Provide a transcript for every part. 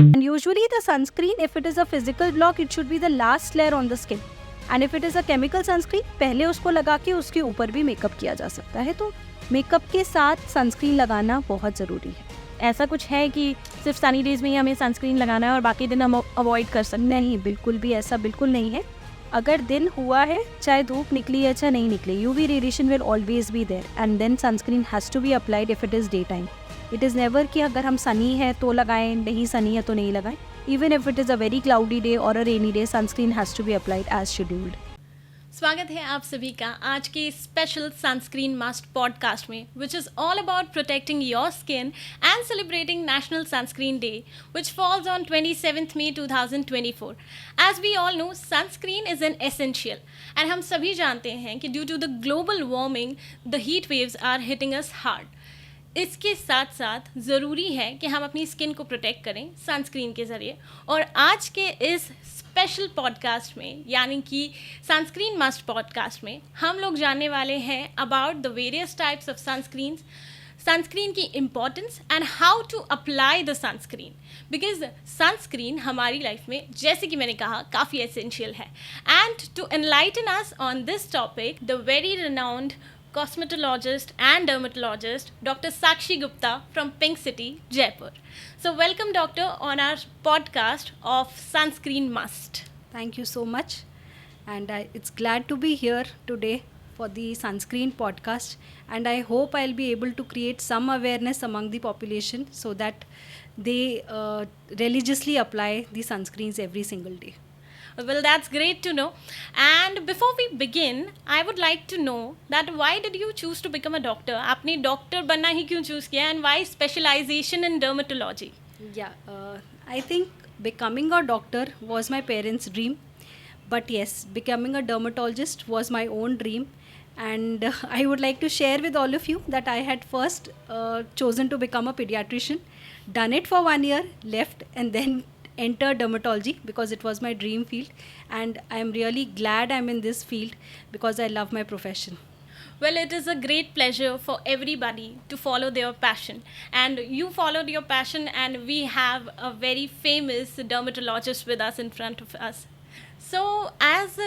And usually the sunscreen, if it is a physical block, it should be the last layer on the skin. And if it is a chemical sunscreen, पहले उसको लगा के उसके ऊपर भी makeup किया जा सकता है. तो मेकअप के साथ सनस्क्रीन लगाना बहुत ज़रूरी है. ऐसा कुछ है कि सिर्फ सनी डेज में ही हमें सनस्क्रीन लगाना है और बाकी दिन हम अवॉइड कर सकते हैं? नहीं, बिल्कुल भी ऐसा बिल्कुल नहीं है. अगर दिन हुआ है, चाहे धूप निकली है चाहे नहीं निकली, UV radiation will always be there and then sunscreen has to be applied if it is day time. It is never कि अगर हम सनी है तो लगाएं, नहीं सनी है तो नहीं लगाएं. Even if it is a very cloudy day और a rainy day, sunscreen has to be applied as scheduled. स्वागत है आप सभी का आज के स्पेशल सनस्क्रीन मस्ट पॉडकास्ट में, which is all about protecting your skin and celebrating national sunscreen day, which falls on 27th May 2024. As we all know, sunscreen is an essential, and हम सभी जानते हैं कि due to the global warming, the heat waves are hitting us hard. इसके साथ साथ ज़रूरी है कि हम अपनी स्किन को प्रोटेक्ट करें सनस्क्रीन के ज़रिए. और आज के इस स्पेशल पॉडकास्ट में, यानी कि सनस्क्रीन मस्ट पॉडकास्ट में, हम लोग जानने वाले हैं about the various types of sunscreen की importance and how to apply the sunscreen. Because sunscreen हमारी लाइफ में, जैसे कि मैंने कहा, काफ़ी एसेंशियल है. And to enlighten us on this topic, the very renowned cosmetologist and dermatologist Dr. Sakshi Gupta from Pink City, Jaipur. So welcome doctor on our podcast of Sunscreen Must. Thank you so much, and it's glad to be here today for the sunscreen podcast, and I hope I'll be able to create some awareness among the population so that they religiously apply the sunscreens every single day. Well, that's great to know. And before we begin, I would like to know that why did you choose to become a doctor? आपने doctor बनना ही क्यों choose किया, and why specialization in dermatology? I think becoming a doctor was my parents' dream, but yes, becoming a dermatologist was my own dream. And I would like to share with all of you that I had first chosen to become a pediatrician, done it for 1 year, left, and then entered dermatology because it was my dream field, and I am really glad I'm in this field because I love my profession. Well, it is a great pleasure for everybody to follow their passion, and you followed your passion, and we have a very famous dermatologist with us in front of us. So as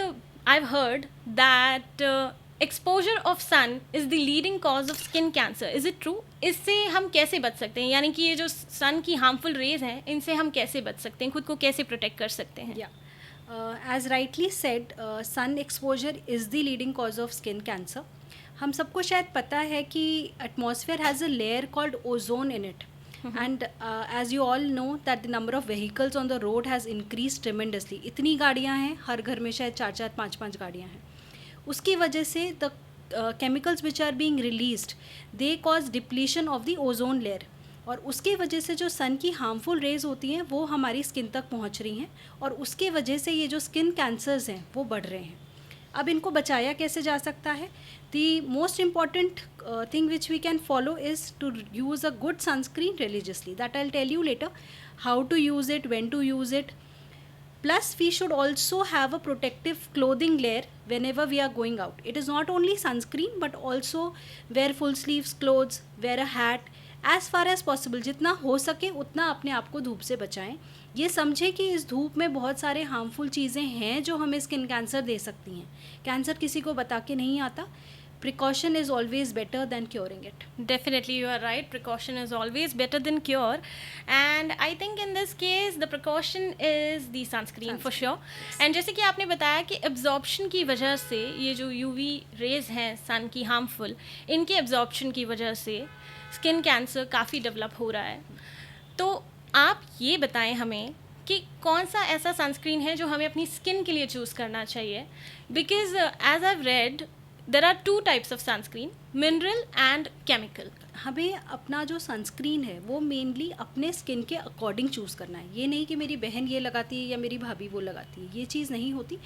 I've heard that exposure of sun is the leading cause of skin cancer. Is it true? इससे हम कैसे बच सकते हैं, यानी कि ये जो सन की हार्मफुल रेज हैं, इनसे हम कैसे बच सकते हैं, खुद को कैसे प्रोटेक्ट कर सकते हैं? As rightly said, sun exposure is the leading cause of skin cancer. हम सबको शायद पता है कि atmosphere has a layer called ozone in it, and as you all know that the number of vehicles on the road has increased tremendously. इतनी गाड़ियाँ हैं, हर घर में शायद 4-4, 5-5 गाड़ियाँ हैं. उसकी वजह से the chemicals which are being released, they cause depletion of the ozone layer, और उसके वजह से जो सन की हार्मफुल रेज होती हैं वो हमारी स्किन तक पहुंच रही हैं, और उसके वजह से ये जो स्किन कैंसर्स हैं वो बढ़ रहे हैं. अब इनको बचाया कैसे जा सकता है? The most important thing which we can follow is to use a good sunscreen religiously. That I'll tell you later how to use it, when to use it. Plus, we should also have a protective clothing layer whenever we are going out. It is not only sunscreen, but also wear full sleeves clothes, wear a hat. As far as possible, जितना हो सके उतना अपने आप को धूप से बचाएं. ये समझें कि इस धूप में बहुत सारे हार्मफुल चीज़ें हैं जो हमें स्किन कैंसर दे सकती हैं. कैंसर किसी को बता के नहीं आता. Precaution is always better than curing it. Definitely, you are right. Precaution is always better than cure, and I think in this case the precaution is the sunscreen for sure. Yes. And जैसे कि आपने बताया कि absorption की वजह से ये जो UV rays हैं sun की harmful, इनके absorption की वजह से skin cancer काफ़ी develop हो रहा है. तो आप ये बताएं हमें कि कौन सा ऐसा सनस्क्रीन है जो हमें अपनी स्किन के लिए चूज़ करना चाहिए. Because as I read, there are 2 types of sunscreen, mineral and chemical. हमें अपना जो सनस्क्रीन है वो मेनली अपने स्किन के अकॉर्डिंग चूज़ करना है. ये नहीं कि मेरी बहन ये लगाती है या मेरी भाभी वो लगाती है, ये चीज़ नहीं होती.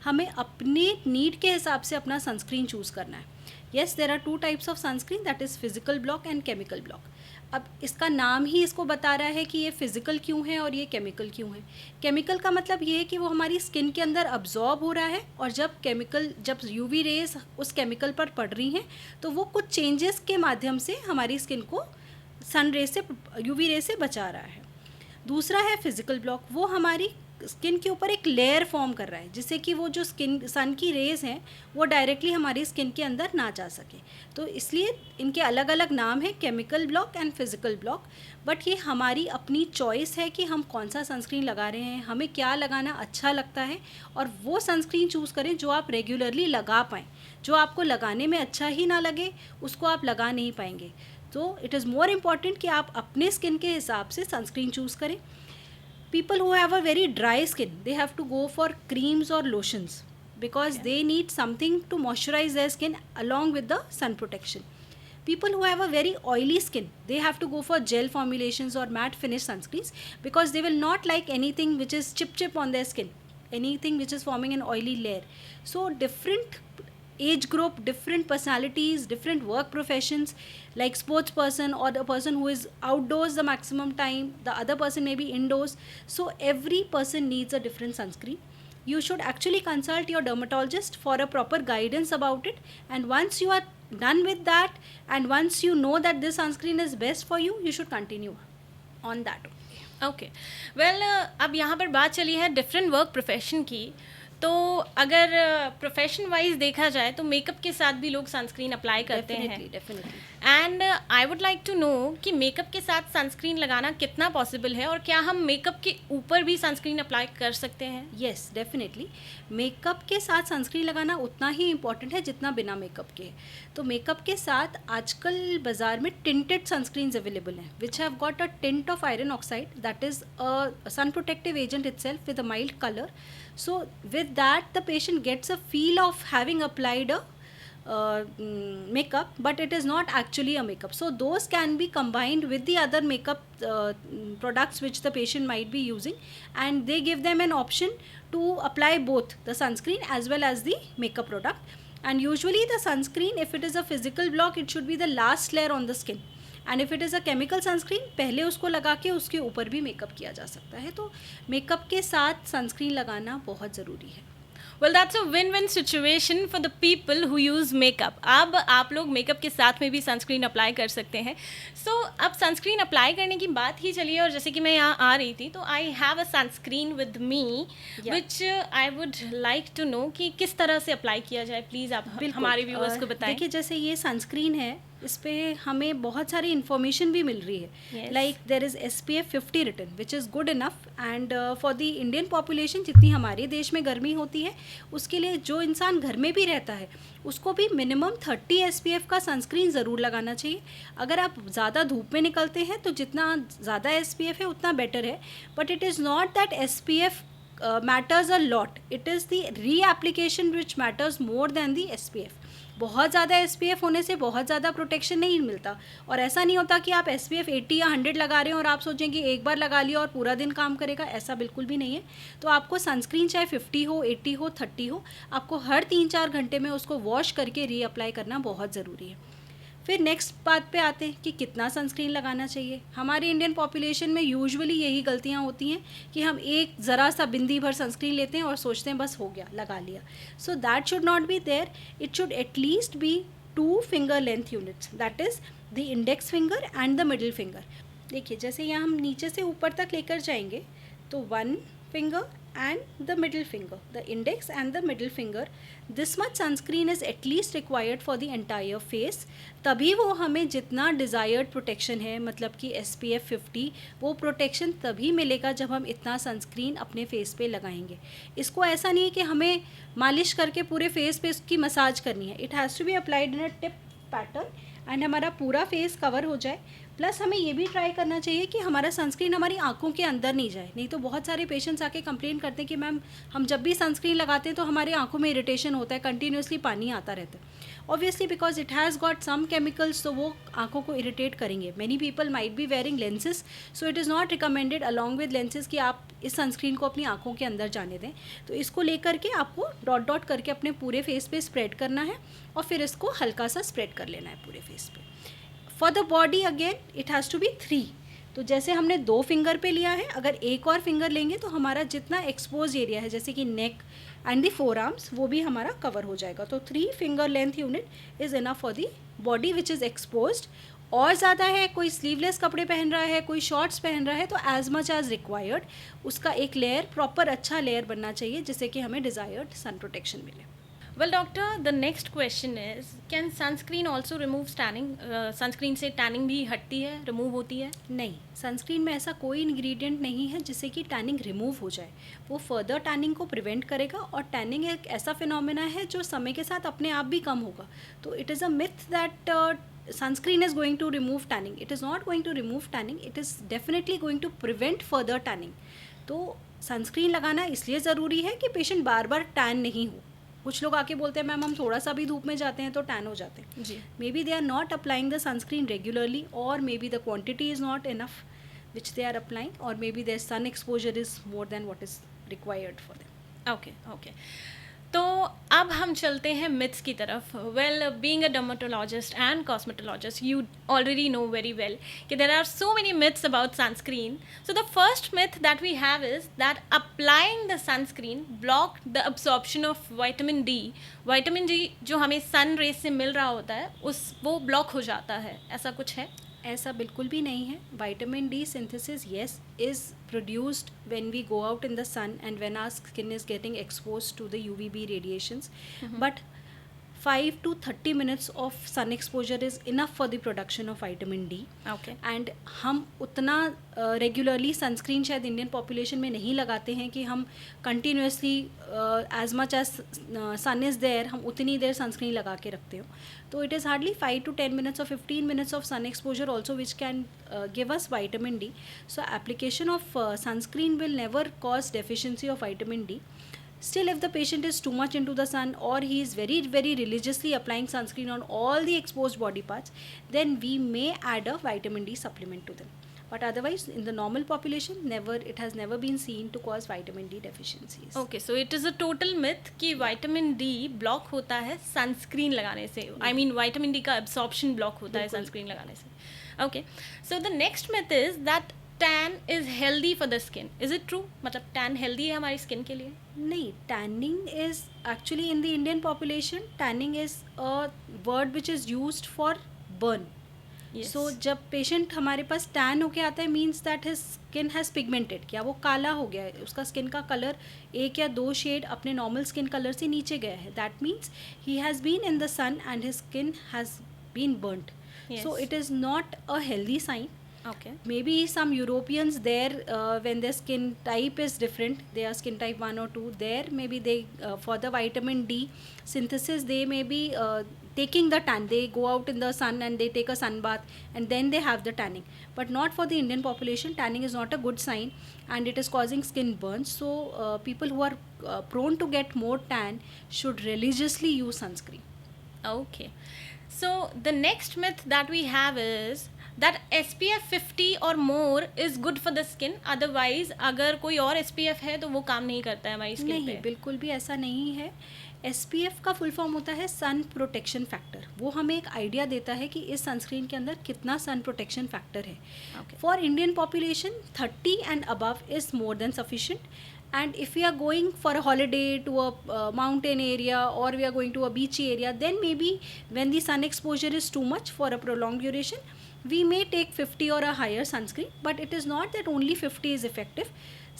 हमें अपने नीड के हिसाब से अपना सनस्क्रीन चूज़ करना है. Yes, there are 2 types of sunscreen, that is physical block and chemical block. अब इसका नाम ही इसको बता रहा है कि ये फिज़िकल क्यों है और ये केमिकल क्यों है. केमिकल का मतलब ये है कि वो हमारी स्किन के अंदर अब्जॉर्ब हो रहा है, और जब यूवी रेज उस केमिकल पर पड़ रही हैं तो वो कुछ चेंजेस के माध्यम से हमारी स्किन को सन रे से, यूवी रे से बचा रहा है. दूसरा है फिजिकल ब्लॉक, वो हमारी स्किन के ऊपर एक लेयर फॉर्म कर रहा है जिससे कि वो जो स्किन सन की रेज हैं वो डायरेक्टली हमारी स्किन के अंदर ना जा सके। तो इसलिए इनके अलग अलग नाम है, chemical block and physical block. But ये हमारी अपनी चॉइस है कि हम कौन सा सनस्क्रीन लगा रहे हैं, हमें क्या लगाना अच्छा लगता है और वो सनस्क्रीन चूज़ करें जो आप रेगुलरली लगा पाएँ। जो आपको लगाने में अच्छा ही ना लगे उसको आप लगा नहीं पाएंगे। तो इट इज़ मोर इम्पॉर्टेंट कि आप अपने स्किन के हिसाब से सनस्क्रीन चूज़ करें। People who have a very dry skin, they have to go for creams or lotions because they need something to moisturize their skin along with the sun protection. People who have a very oily skin, they have to go for gel formulations or matte finish sunscreens because they will not like anything which is chip on their skin, anything which is forming an oily layer. So different age group, different personalities, different work professions, like sports person or the person who is outdoors the maximum time, the other person may be indoors. So every person needs a different sunscreen. You should actually consult your dermatologist for a proper guidance about it, and once you are done with that and once you know that this sunscreen is best for you, you should continue on that. Okay well, अब यहाँ पर बात चली है different work profession की। तो अगर profession wise देखा जाए तो मेकअप के साथ भी लोग सनस्क्रीन अप्लाई करते हैं। Definitely. And I would like to know कि मेकअप के साथ सनस्क्रीन लगाना कितना पॉसिबल है और क्या हम मेकअप के ऊपर भी सनस्क्रीन अप्लाई कर सकते हैं? येस, डेफिनेटली मेकअप के साथ सनस्क्रीन लगाना उतना ही इम्पॉर्टेंट है जितना बिना मेकअप के। तो मेकअप के साथ आजकल बाज़ार में टिंटेड सनस्क्रीन्स अवेलेबल हैं which have got a tint of iron oxide, that is a sun protective agent itself with a mild colour. So with that the patient gets a feel of having applied a makeup, but it is not actually a makeup. So those can be combined with the other makeup products which the patient might be using, and they give them an option to apply both the sunscreen as well as the makeup product. And usually the sunscreen, if it is a physical block, it should be the last layer on the skin. And if it is a chemical sunscreen, पहले उसको लगा के उसके ऊपर भी makeup किया जा सकता है. तो मेकअप के साथ सनस्क्रीन लगाना बहुत ज़रूरी है. Well that's a win win situation for the people who use makeup. अब आप लोग मेकअप के साथ में भी सनस्क्रीन अप्लाई कर सकते हैं. सो अब सनस्क्रीन अप्लाई करने की बात ही चली है, और जैसे कि मैं यहाँ आ रही थी तो I have a sunscreen with me which I would like to know कि किस तरह से अप्लाई किया जाए. प्लीज़ आप हमारे व्यूअर्स को बताएं. देखिए, जैसे ये सनस्क्रीन है, इस पे हमें बहुत सारी इन्फॉर्मेशन भी मिल रही है. Like there is SPF 50 written which is good enough. And for the Indian population, जितनी हमारे देश में गर्मी होती है, उसके लिए जो इंसान घर में भी रहता है उसको भी मिनिमम 30 SPF का सनस्क्रीन ज़रूर लगाना चाहिए. अगर आप ज़्यादा धूप में निकलते हैं तो जितना ज़्यादा SPF है उतना बेटर है. But it is not that SPF matters a lot. It is the reapplication which matters more than the SPF. बहुत ज़्यादा SPF होने से बहुत ज़्यादा प्रोटेक्शन नहीं मिलता. और ऐसा नहीं होता कि आप SPF 80 या 100 लगा रहे हैं और आप सोचें कि एक बार लगा लिया और पूरा दिन काम करेगा. ऐसा बिल्कुल भी नहीं है. तो आपको सनस्क्रीन चाहे 50 हो, 80 हो, 30 हो, आपको हर 3-4 घंटे में उसको वॉश करके रीअप्लाई करना बहुत ज़रूरी है. फिर नेक्स्ट बात पे आते हैं कि कितना सनस्क्रीन लगाना चाहिए. हमारे इंडियन पॉपुलेशन में यूजुअली यही गलतियां होती हैं कि हम एक ज़रा सा बिंदी भर सनस्क्रीन लेते हैं और सोचते हैं बस हो गया, लगा लिया. So that should not be there. It should at least be 2 finger length units, that is the index finger and the middle finger. देखिए, जैसे यहाँ हम नीचे से ऊपर तक लेकर जाएंगे तो 1 finger and the middle finger, the index and the middle finger, this much sunscreen is at least required for the entire face. तभी वो हमें जितना desired protection है, मतलब कि SPF 50, वो protection तभी मिलेगा जब हम इतना sunscreen अपने face पे लगाएंगे. इसको ऐसा नहीं है कि हमें मालिश करके पूरे face पे इसकी मसाज करनी है. It has to be applied in a tip pattern and हमारा पूरा फेस कवर हो जाए. प्लस हमें ये भी ट्राई करना चाहिए कि हमारा सनस्क्रीन हमारी आंखों के अंदर नहीं जाए. नहीं तो बहुत सारे पेशेंट्स आके कंप्लेन करते हैं कि मैम हम जब भी सनस्क्रीन लगाते हैं तो हमारे आंखों में इरिटेशन होता है, कंटिन्यूसली पानी आता रहता है. Obviously because it has got some chemicals, तो वो आंखों को इरिटेट करेंगे. Many people might be wearing lenses, so it is not recommended along with lenses कि आप इस सनस्क्रीन को अपनी आंखों के अंदर जाने दें. तो इसको लेकर के आपको डॉट डॉट करके अपने पूरे फेस पे स्प्रेड करना है और फिर इसको हल्का सा स्प्रेड कर लेना है पूरे फेस पे. For the body again it has to be 3. तो जैसे हमने 2 फिंगर पे लिया है, अगर एक और फिंगर लेंगे तो हमारा जितना एक्सपोज एरिया है, जैसे कि neck and the four arms, वो भी हमारा कवर हो जाएगा. तो 3 finger length unit is enough for the body which is exposed. और ज़्यादा है, कोई स्लीवलेस कपड़े पहन रहा है, कोई शॉर्ट्स पहन रहा है, तो एज मच एज रिक्वायर्ड उसका एक लेयर, प्रॉपर अच्छा लेयर बनना चाहिए जिससे कि हमें डिज़ायर्ड सन प्रोटेक्शन मिले. Well, doctor, the next question is, can sunscreen also remove tanning? Sunscreen से tanning भी हटती है, remove होती है? नहीं, सनस्क्रीन में ऐसा कोई इंग्रेडिएंट नहीं है जिससे कि टैनिंग रिमूव हो जाए. वो फर्दर टैनिंग को प्रिवेंट करेगा, और टैनिंग एक ऐसा फिनोमेना है जो समय के साथ अपने आप भी कम होगा. तो it is a myth that sunscreen is going to remove tanning. It is not going to remove tanning. It is definitely going to prevent further tanning. तो सनस्क्रीन लगाना इसलिए ज़रूरी है कि पेशेंट बार बार टैन नहीं हो. कुछ लोग आके बोलते हैं मैम हम थोड़ा सा भी धूप में जाते हैं तो टैन हो जाते हैं. जी. Maybe they are not applying the sunscreen regularly, और maybe the quantity is not enough which they are applying, और maybe their sun exposure is more than what is required for them. Okay okay. तो अब हम चलते हैं myths की तरफ. Well, being a dermatologist and cosmetologist, you already know very well कि there are so many myths about sunscreen. So the first myth that we have is that applying the sunscreen block the absorption of vitamin D. Vitamin D जो हमें sun rays से मिल रहा होता है वो block हो जाता है. ऐसा कुछ है? ऐसा बिल्कुल भी नहीं है. Vitamin D synthesis yes is produced when we go out in the sun and when our skin is getting exposed to the UVB radiations. But 5 to 30 minutes of sun exposure is enough for the production of vitamin D. Okay. And हम उतना regularly sunscreen शायद Indian population में नहीं लगाते हैं कि हम continuously as much as sun is there हम उतनी देर सनस्क्रीन लगा के रखते हो. तो it is hardly 5 to 10 minutes or 15 minutes of sun exposure also which can give us vitamin D. So application of sunscreen will never cause deficiency of vitamin D. Still, if the patient is too much into the sun or he is very very religiously applying sunscreen on all the exposed body parts, then we may add a vitamin D supplement to them. But otherwise, in the normal population, it has never been seen to cause vitamin D deficiencies. Okay, so it is a total myth कि vitamin D block होता है sunscreen लगाने से. I mean vitamin D का absorption block होता है sunscreen लगाने से. Okay, so the next myth is that tan is healthy for the skin. Is it true? मतलब tan healthy है हमारी skin के लिए? नहीं, tanning is actually in the Indian population, tanning is a word which is used for burn. Yes. So जब patient हमारे पास tan होके आता है means that his skin has pigmented, क्या वो काला हो गया है, उसका स्किन का कलर 1 या 2 शेड अपने नॉर्मल स्किन कलर से नीचे गया है. That means he has been in the sun and his skin has been burned. So it is not a healthy sign. Okay. Maybe some Europeans there, when their skin type is different, they are skin type 1 or 2, there maybe they for the vitamin D synthesis they may be taking the tan. They go out in the sun and they take a sun bath and then they have the tanning. But not for the Indian population. Tanning is not a good sign and it is causing skin burns. So people who are prone to get more tan should religiously use sunscreen. Okay. So the next myth that we have is that SPF 50 or more is good for the skin. Otherwise अगर कोई और SPF है तो वो काम नहीं करता है हमारी स्किन पे. नहीं, बिल्कुल भी ऐसा नहीं है. SPF का फुल फॉर्म होता है सन प्रोटेक्शन फैक्टर. वो हमें एक आइडिया देता है कि इस सनस्क्रीन के अंदर कितना सन प्रोटेक्शन फैक्टर है. For Indian population 30 and above is more than sufficient. And if we are going for a holiday to a mountain area or we are going to a beachy area, then maybe when the sun exposure is too much for a prolonged duration, we may take 50 or a higher sunscreen. But it is not that only 50 is effective.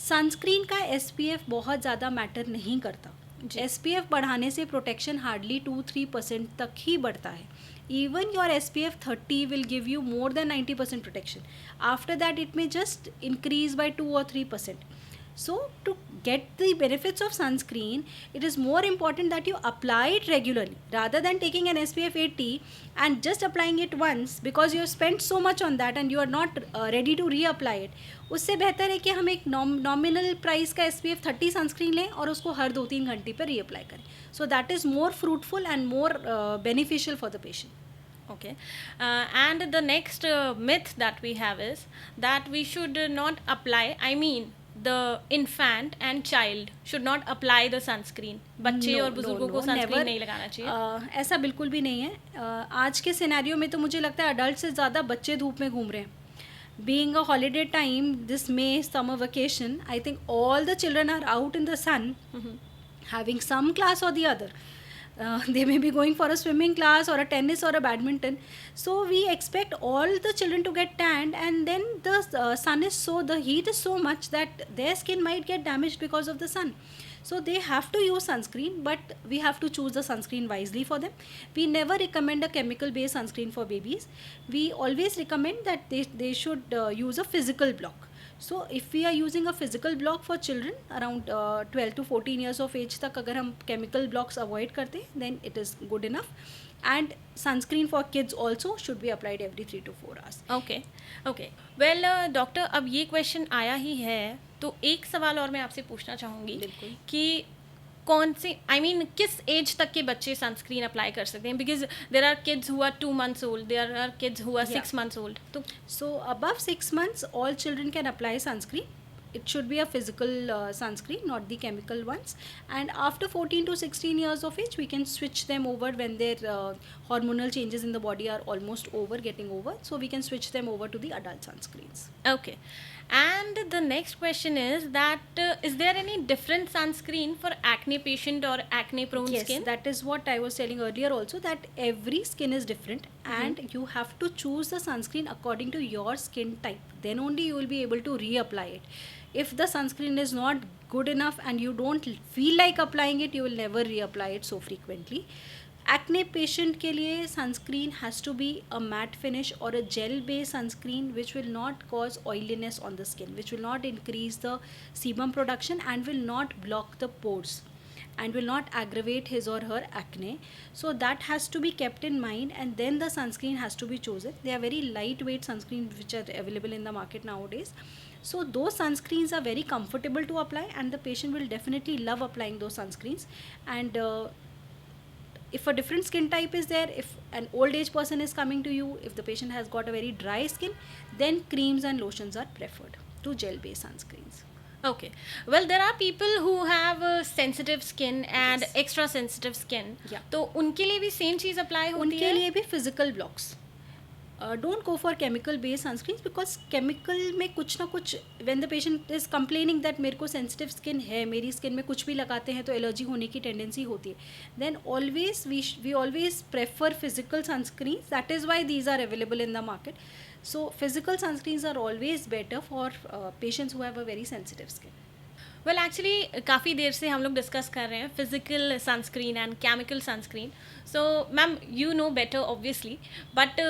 Sunscreen का SPF बहुत ज़्यादा matter नहीं करता. SPF बढ़ाने से protection hardly 2-3% तक ही बढ़ता है. Even your SPF 30 will give you more than 90% protection. After that, it may just increase by 2 or 3%. So to get the benefits of sunscreen, it is more important that you apply it regularly rather than taking an SPF 80 and just applying it once because you have spent so much on that and you are not ready to reapply it. उससे बेहतर है कि हम एक nominal price का SPF 30 sunscreen लें और उसको हर 2-3 घंटे पर रीअप्लाई करें. So that is more fruitful and more beneficial for the patient. Okay. And the next myth that we have is that we should not apply, I mean the infant and child should not apply the sunscreen. बच्चे और बुजुर्गों को sunscreen नहीं लगाना चाहिए. ऐसा बिल्कुल भी नहीं है. आज के सिनेरियो में तो मुझे लगता है अडल्ट से ज़्यादा बच्चे धूप में घूम रहे हैं. Being a holiday time, this May summer vacation, I think all the children are out in the sun, having some class or the other. they may be going for a swimming class or a tennis or a badminton. So we expect all the children to get tanned, and then the heat is so much that their skin might get damaged because of the sun. So they have to use sunscreen, but we have to choose the sunscreen wisely for them. We never recommend a chemical based sunscreen for babies. We always recommend that they should use a physical block. So if we are using a physical block for children around 12 to 14 years of age तक अगर हम chemical blocks avoid करते हैं, then it is good enough. And sunscreen for kids also should be applied every 3 to 4 hours. Okay okay well doctor, अब ये question आया ही है तो एक सवाल और मैं आपसे पूछना चाहूँगी बिल्कुल। कि कौन से किस एज तक के बच्चे सनस्क्रीन अप्लाई कर सकते हैं, because there are kids who are 2 months old, there are kids who are 6 months old. तो So above 6 months, all children can apply sunscreen. It should be a physical sunscreen, not the chemical ones. And after 14 to 16 years of age, we can switch them over when their hormonal changes in the body are almost over, getting over. So we can switch them over to the adult sunscreens. okay, and the next question is that is there any different sunscreen for acne patient or acne prone Yes, skin? that is what I was telling earlier also, that every skin is different and you have to choose the sunscreen according to your skin type. Then only you will be able to reapply it. If the sunscreen is not good enough and you don't feel like applying it, you will never reapply it so frequently. Acne patient के लिए sunscreen has to be a matte finish or a gel based sunscreen which will not cause oiliness on the skin, which will not increase the sebum production and will not block the pores and will not aggravate his or her acne. So that has to be kept in mind, and then the sunscreen has to be chosen. They are very lightweight sunscreens which are available in the market nowadays. So those sunscreens are very comfortable to apply and the patient will definitely love applying those sunscreens. And if a different skin type is there, if an old age person is coming to you, if the patient has got a very dry skin, then creams and lotions are preferred to gel based sunscreens. Okay, well there are people who have sensitive skin and Yes. extra sensitive skin. Yeah. तो उनके लिए भी same चीज़ apply होती उनके है? लिए भी physical blocks. Don't go for chemical based sunscreens because chemical में कुछ ना कुछ, when the patient is complaining that मेरे को sensitive skin है, मेरी skin में कुछ भी लगाते हैं तो एलर्जी होने की टेंडेंसी होती है, then always we always prefer physical sunscreens. That is why these are available in the market. So physical sunscreens are always better for patients who have a very sensitive skin. Well actually काफ़ी देर से हम लोग discuss कर रहे हैं physical sunscreen and chemical sunscreen. So ma'am you know better obviously, but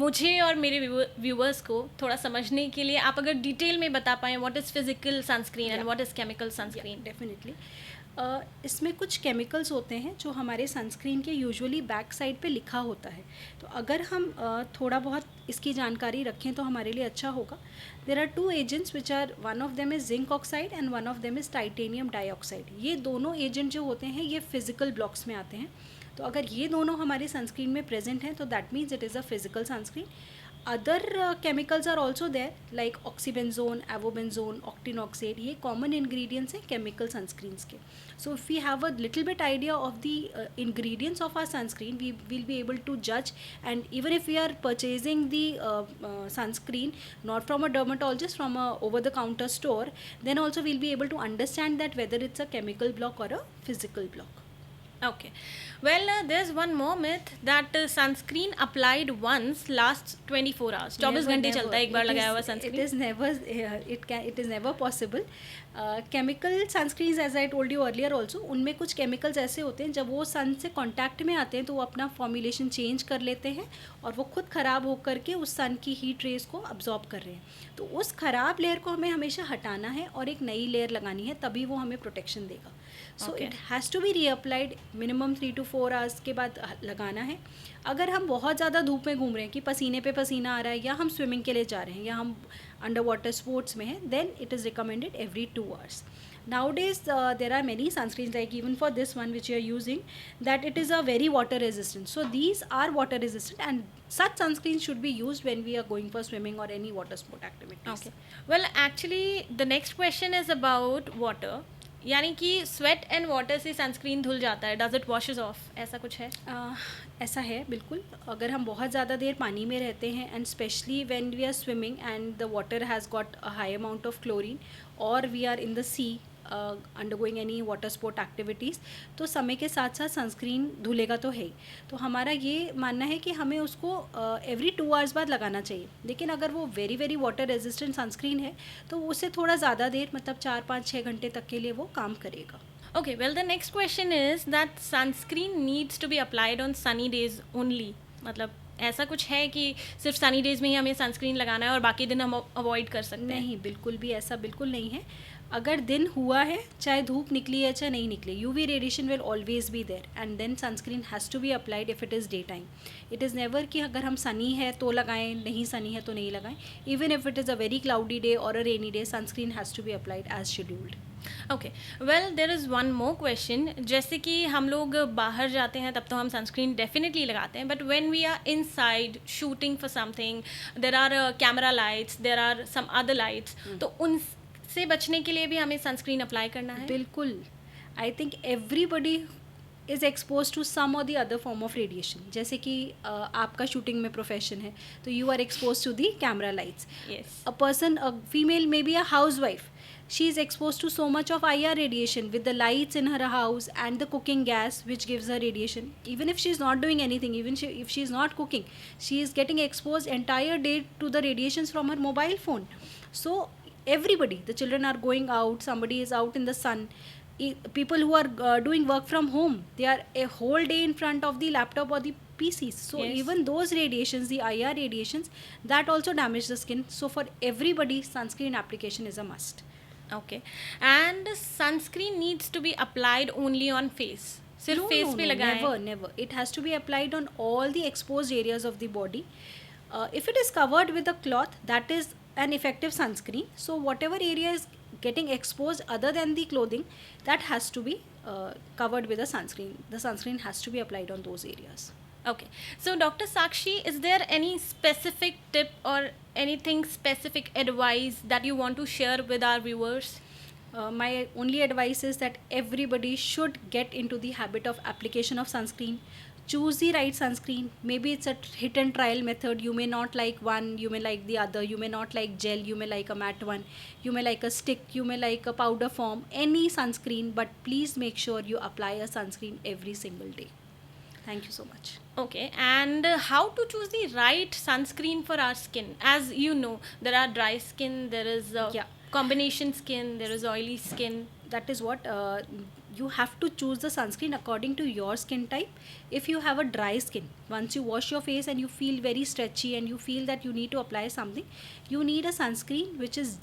मुझे और मेरे व्यूअर्स को थोड़ा समझने के लिए आप अगर डिटेल में बता पाएँ what is physical sunscreen and what is chemical sunscreen. Definitely. इसमें कुछ केमिकल्स होते हैं जो हमारे सनस्क्रीन के यूजुअली बैक साइड पे लिखा होता है, तो अगर हम थोड़ा बहुत इसकी जानकारी रखें तो हमारे लिए अच्छा होगा. There are 2 agents which are, one of them is zinc oxide and one of them is titanium dioxide. ये दोनों एजेंट जो होते हैं ये फिजिकल ब्लॉक्स में आते हैं. तो अगर ये दोनों हमारे सनस्क्रीन में प्रेजेंट हैं तो that means it is a physical sunscreen. Other chemicals are also there like oxybenzone, avobenzone, octinoxate. ये common ingredients हैं chemical sunscreens के. So if we have a little bit idea of the ingredients of our sunscreen, we will be able to judge. And even if we are purchasing the sunscreen not from a dermatologist, from a over the counter store, then also we'll be able to understand that whether it's a chemical block or a physical block. Okay. Well, there's one more myth that sunscreen applied once lasts 24 hours. 24 घंटे चलता है एक बार लगाया हुआ sunscreen. It is never possible. Chemical sunscreens, as I told you earlier also, उनमें कुछ chemicals ऐसे होते हैं जब वो सन से कांटेक्ट में आते हैं तो वो अपना फॉर्मुलेशन चेंज कर लेते हैं और वो खुद ख़राब होकर के उस सन की हीट रेज को अब्जॉर्ब कर रहे हैं. तो उस ख़राब लेयर को हमें हमेशा हटाना है और एक नई लेयर लगानी है, तभी वो हमें प्रोटेक्शन देगा. So it has to be reapplied minimum 3 to 4 hours के बाद लगाना है. अगर हम बहुत ज़्यादा धूप में घूम रहे हैं कि पसीने पे पसीना आ रहा है, या हम स्विमिंग के लिए जा रहे हैं, या हम अंडर वाटर स्पोर्ट्स में हैं, then it is recommended every 2 hours. Nowadays there are many sunscreens, like even for this one which you are using, that it is a very water resistant. So these are water resistant and such sunscreens should be used when we are going for swimming or any water sport activities. Okay. Well, actually the next question is about water. यानी कि sweat and water से sunscreen धुल जाता है, does it washes of, ऐसा कुछ है? ऐसा है बिल्कुल. अगर हम बहुत ज़्यादा देर पानी में रहते हैं and specially when we are swimming and the water has got a high amount of chlorine, और we are in the sea undergoing any water sport activities, तो समय के साथ साथ सनस्क्रीन धुलेगा तो है ही। तो हमारा ये मानना है कि हमें उसको एवरी 2 आवर्स बाद लगाना चाहिए। लेकिन अगर वो very very water resistant sunscreen है तो उससे थोड़ा ज़्यादा देर, मतलब 4-5-6 घंटे तक के लिए वो काम करेगा। Okay, well, the next question is that sunscreen needs to be applied on sunny days only. मतलब ऐसा कुछ है कि सिर्फ सनी डेज में ही हमें सनस्क्रीन लगाना है और बाकी दिन हम अवॉइड कर सकते हैं? नहीं, बिल्कुल भी ऐसा बिल्कुल नहीं है। अगर दिन हुआ है, चाहे धूप निकली है चाहे नहीं निकली, UV radiation will always be there and then sunscreen has to be applied if it is day time. It is never कि अगर हम सनी है तो लगाएं, नहीं सनी है तो नहीं लगाएं। Even if it is a very cloudy day और a rainy day, sunscreen has to be applied as scheduled. Okay, well there is one more question. जैसे कि हम लोग बाहर जाते हैं तब तो हम सनस्क्रीन डेफिनेटली लगाते हैं, but when we are inside shooting for something, there are camera lights, there are some other lights, तो उनसे बचने के लिए भी हमें सनस्क्रीन अप्लाई करना है? बिल्कुल। I think everybody is expose to some or the other form of radiation. जैसे कि आपका शूटिंग में प्रोफेशन है तो you are expose to the camera lights. Yes. A person, a female, maybe a housewife, she is exposed to so much of IR radiation with the lights in her house and the cooking gas which gives her radiation. Even if she is not doing anything, if she is not cooking, she is getting exposed entire day to the radiations from her mobile phone. So everybody, the children are going out, somebody is out in the sun, people who are doing work from home, they are a whole day in front of the laptop or the PCs. So Yes. even those radiations, the IR radiations, that also damage the skin. So for everybody, sunscreen application is a must. Okay, and sunscreen needs to be applied only on face. सिर्फ face पे लगाएं? Never. It has to be applied on all the exposed areas of the body. If it is covered with a cloth, that is an effective sunscreen. So whatever area is getting exposed other than the clothing, that has to be covered with a sunscreen. The sunscreen has to be applied on those areas. Okay, so Dr. Sakshi, is there any specific tip or anything specific advice that you want to share with our viewers? My only advice is that everybody should get into the habit of application of sunscreen. Choose the right sunscreen. Maybe it's a hit and trial method. You may not like one, you may like the other. You may not like gel, you may like a matte one. You may like a stick, you may like a powder form. Any sunscreen, but please make sure you apply a sunscreen every single day. Thank you so much. Okay, and how to choose the right sunscreen for our skin? As you know, there are dry skin, there is Yeah. combination skin, there is oily skin. That is what you have to choose the sunscreen according to your skin type. If you have a dry skin, once you wash your face and you feel very stretchy and you feel that you need to apply something, you need a sunscreen which is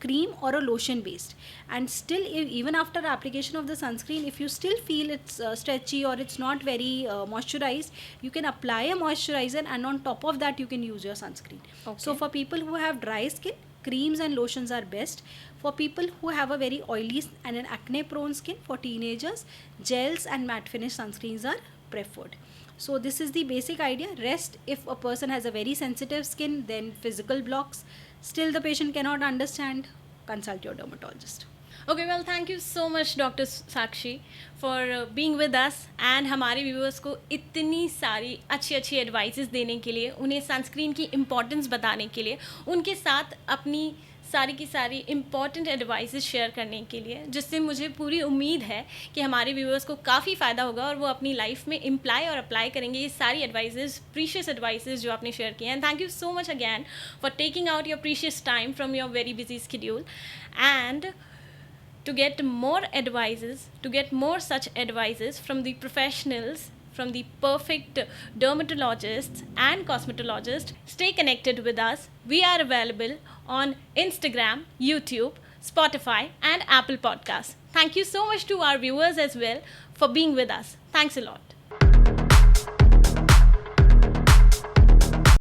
cream or a lotion based. And still, even after application of the sunscreen, if you still feel it's stretchy or it's not very moisturized, you can apply a moisturizer and on top of that you can use your sunscreen. Okay. So for people who have dry skin, creams and lotions are best. For people who have a very oily and an acne prone skin, for teenagers, gels and matte finish sunscreens are preferred. So this is the basic idea. Rest, if a person has a very sensitive skin, then physical blocks, still the patient cannot understand, consult your dermatologist. Okay, well, thank you so much, Dr. Sakshi, for being with us and हमारे viewers को इतनी सारी अच्छी अच्छी advices देने के लिए, उन्हें सनस्क्रीन की इम्पोर्टेंस बताने के लिए, उनके साथ अपनी सारी की सारी इम्पॉर्टेंट एडवाइसेस शेयर करने के लिए, जिससे मुझे पूरी उम्मीद है कि हमारे व्यूअर्स को काफ़ी फ़ायदा होगा और वो अपनी लाइफ में इम्प्लाई और अप्लाई करेंगे ये सारी एडवाइसेस, प्रीशियस एडवाइसेस जो आपने शेयर किए हैं। And thank you so much again for taking out your precious time from your very busy schedule. And to get more advices, to get more such advices from the professionals, from the perfect dermatologists and cosmetologists, stay connected with us. We are available on Instagram, YouTube, Spotify and Apple Podcasts. Thank you so much to our viewers as well for being with us. Thanks a lot.